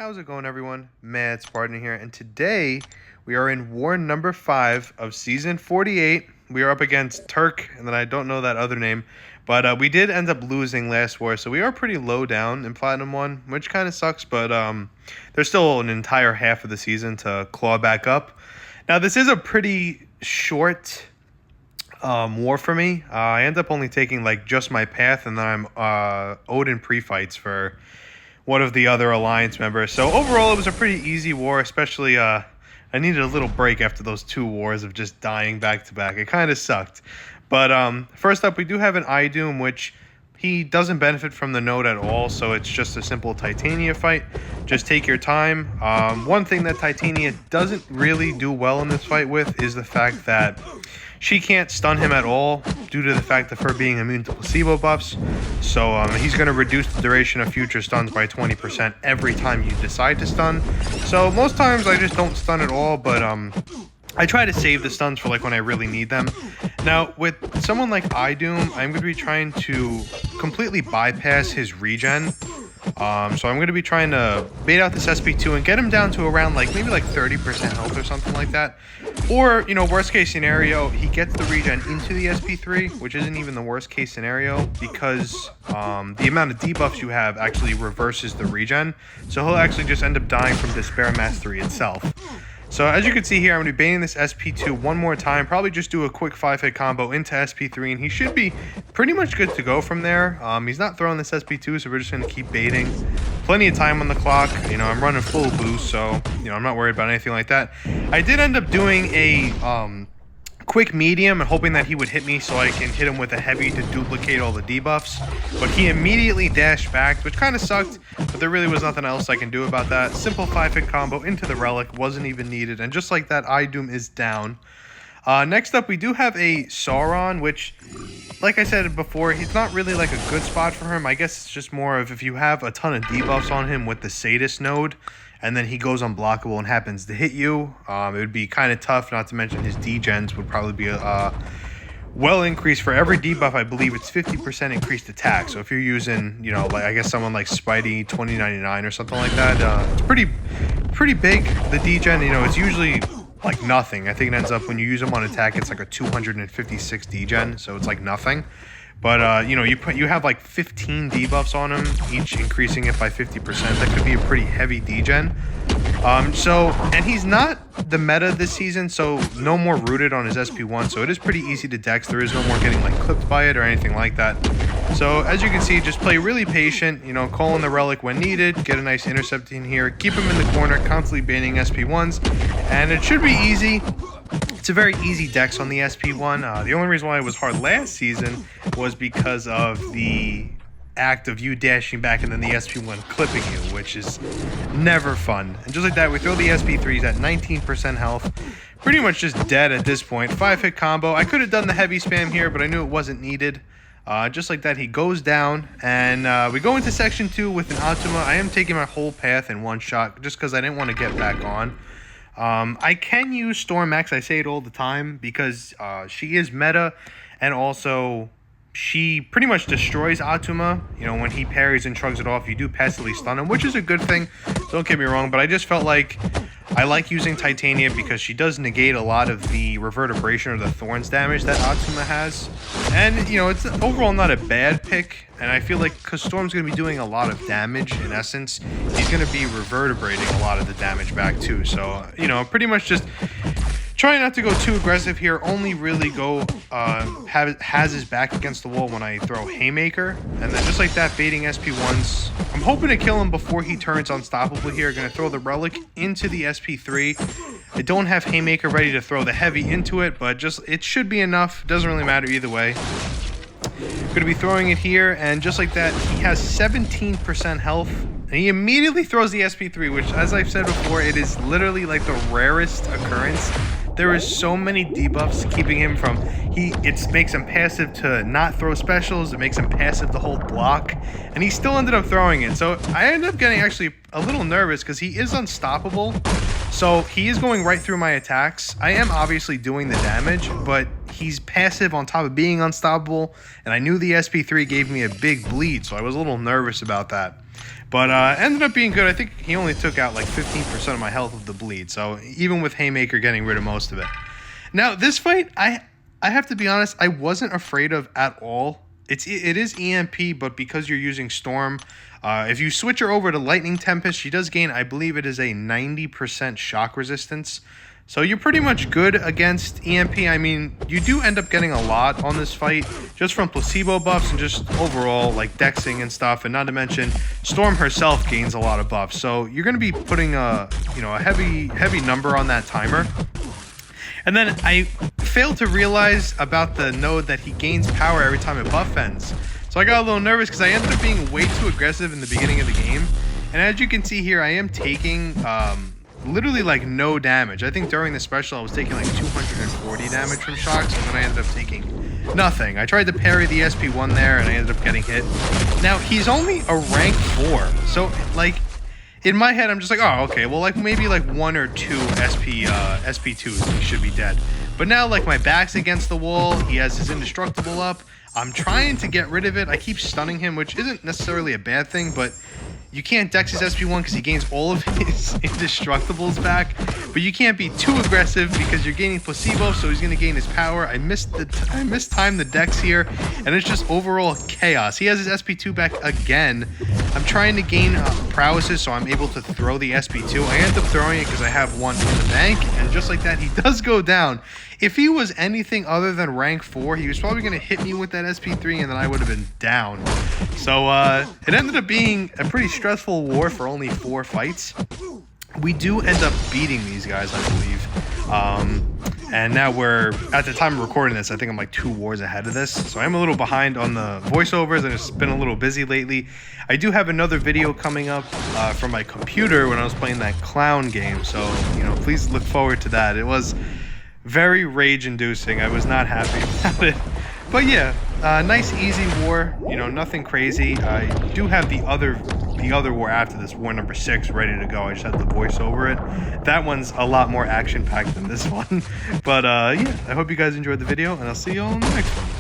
How's it going, everyone? Mad Spartan here, and today we are in war number 5 of season 48. We are up against Turk, and then I don't know that other name, but we did end up losing last war, so we are pretty low down in Platinum 1, which kind of sucks, but there's still an entire half of the season to claw back up. Now, this is a pretty short war for me. I end up only taking like just my path, and then I'm Odin pre-fights for one of the other alliance members. So overall, it was a pretty easy war, especially I needed a little break after those 2 wars of just dying back to back. It kind of sucked. But first up, we do have an Idum, which he doesn't benefit from the node at all, so it's just a simple Titania fight. Just take your time. One thing that Titania doesn't really do well in this fight with is the fact that she can't stun him at all due to the fact of her being immune to placebo buffs. So he's going to reduce the duration of future stuns by 20% every time you decide to stun. So most times I just don't stun at all, but I try to save the stuns for like when I really need them. Now, with someone like Idum, I'm going to be trying to completely bypass his regen. So I'm going to be trying to bait out this SP2 and get him down to around like maybe like 30% health or something like that. Or, you know, worst case scenario, he gets the regen into the SP3, which isn't even the worst case scenario because the amount of debuffs you have actually reverses the regen. So he'll actually just end up dying from Despair Mastery itself. So as you can see here, I'm going to be baiting this SP2 one more time. Probably just do a quick 5-hit combo into SP3, and he should be pretty much good to go from there. He's not throwing this SP2, so we're just going to keep baiting. Plenty of time on the clock. You know, I'm running full boost, so, you know, I'm not worried about anything like that. I did end up doing a quick medium and hoping that he would hit me so I can hit him with a heavy to duplicate all the debuffs, but he immediately dashed back, which kind of sucked, but there really was nothing else I can do about that. Simple 5-hit combo into the relic, wasn't even needed, and just like that, Idum is down. Next up, we do have a Sauron, which, like I said before, he's not really like a good spot for him. I guess it's just more of if you have a ton of debuffs on him with the Sadist node, and then he goes unblockable and happens to hit you, it would be kind of tough, not to mention his degens would probably be well increased. For every debuff, I believe it's 50% increased attack. So if you're using, you know, like I guess someone like Spidey 2099 or something like that, it's pretty big, the degen. You know, it's usually like nothing. I think it ends up when you use them on attack, it's like a 256 degen, so it's like nothing. But, you know, you have like 15 debuffs on him, each increasing it by 50%. That could be a pretty heavy degen. And he's not the meta this season, so no more rooted on his SP1. So it is pretty easy to dex. There is no more getting like clipped by it or anything like that. So as you can see, just play really patient, you know, call in the relic when needed, get a nice intercept in here, keep him in the corner, constantly banning SP1s, and it should be easy. It's a very easy dex on the SP1. The only reason why it was hard last season was because of the act of you dashing back and then the SP1 clipping you, which is never fun. And just like that, we throw the SP3s at 19% health. Pretty much just dead at this point. 5-hit combo. I could have done the heavy spam here, but I knew it wasn't needed. Just like that, he goes down, and we go into section 2 with an Atuma. I am taking my whole path in one shot just because I didn't want to get back on. I can use Storm X, I say it all the time, because she is meta, and also she pretty much destroys Atuma. You know, when he parries and shrugs it off, you do passively stun him, which is a good thing, don't get me wrong, but I just felt like I like using Titania because she does negate a lot of the reverberation or the thorns damage that Atuma has. And, you know, it's overall not a bad pick. And I feel like because Storm's going to be doing a lot of damage, in essence, he's going to be reverberating a lot of the damage back too. So, you know, pretty much just try not to go too aggressive here. Only really go has his back against the wall when I throw Haymaker. And then just like that, baiting SP1s. I'm hoping to kill him before he turns unstoppable here. Going to throw the Relic into the SP3. I don't have Haymaker ready to throw the heavy into it, but just it should be enough. Doesn't really matter either way. Going to be throwing it here, and just like that, he has 17% health. And he immediately throws the SP3, which, as I've said before, it is literally like the rarest occurrence. There is so many debuffs keeping him from... It makes him passive to not throw specials. It makes him passive to hold block. And he still ended up throwing it. So I ended up getting actually a little nervous because he is unstoppable. So he is going right through my attacks. I am obviously doing the damage, but he's passive on top of being unstoppable. And I knew the SP3 gave me a big bleed, so I was a little nervous about that. But ended up being good. I think he only took out like 15% of my health of the bleed. So even with Haymaker getting rid of most of it. Now, this fight, I have to be honest, I wasn't afraid of at all. It is EMP, but because you're using Storm, if you switch her over to Lightning Tempest, she does gain, I believe it is a 90% shock resistance. So you're pretty much good against EMP. I mean, you do end up getting a lot on this fight, just from placebo buffs and just overall, like, dexing and stuff. And not to mention, Storm herself gains a lot of buffs. So you're going to be putting a heavy number on that timer. And then I failed to realize about the node that he gains power every time a buff ends. So I got a little nervous because I ended up being way too aggressive in the beginning of the game. And as you can see here, I am taking literally like no damage. I think during the special I was taking like 240 damage from shocks, and then I ended up taking nothing. I tried to parry the SP1 there and I ended up getting hit. Now he's only a rank 4, so like in my head I'm just like, oh okay, well like maybe like 1 or 2 SP2s he should be dead. But now like my back's against the wall, he has his indestructible up, I'm trying to get rid of it. I keep stunning him, which isn't necessarily a bad thing, but you can't dex his SP1 because he gains all of his indestructibles back. But you can't be too aggressive because you're gaining placebo, so he's going to gain his power. I mistimed the dex here, and it's just overall chaos. He has his SP2 back again. I'm trying to gain prowesses, so I'm able to throw the SP2. I end up throwing it because I have one in the bank, and just like that, he does go down. If he was anything other than rank 4, he was probably going to hit me with that SP3, and then I would have been down. So it ended up being a pretty stressful war for only 4 fights. We do end up beating these guys, I believe. And now we're, at the time of recording this, I think I'm like 2 wars ahead of this. So I'm a little behind on the voiceovers, and it's been a little busy lately. I do have another video coming up from my computer when I was playing that clown game. So, you know, please look forward to that. It was very rage-inducing. I was not happy about it. But yeah, nice easy war, you know, nothing crazy. I do have the other war after this, war number 6, ready to go. I just have to voice over it. That one's a lot more action-packed than this one. But yeah, I hope you guys enjoyed the video, and I'll see you all in the next one.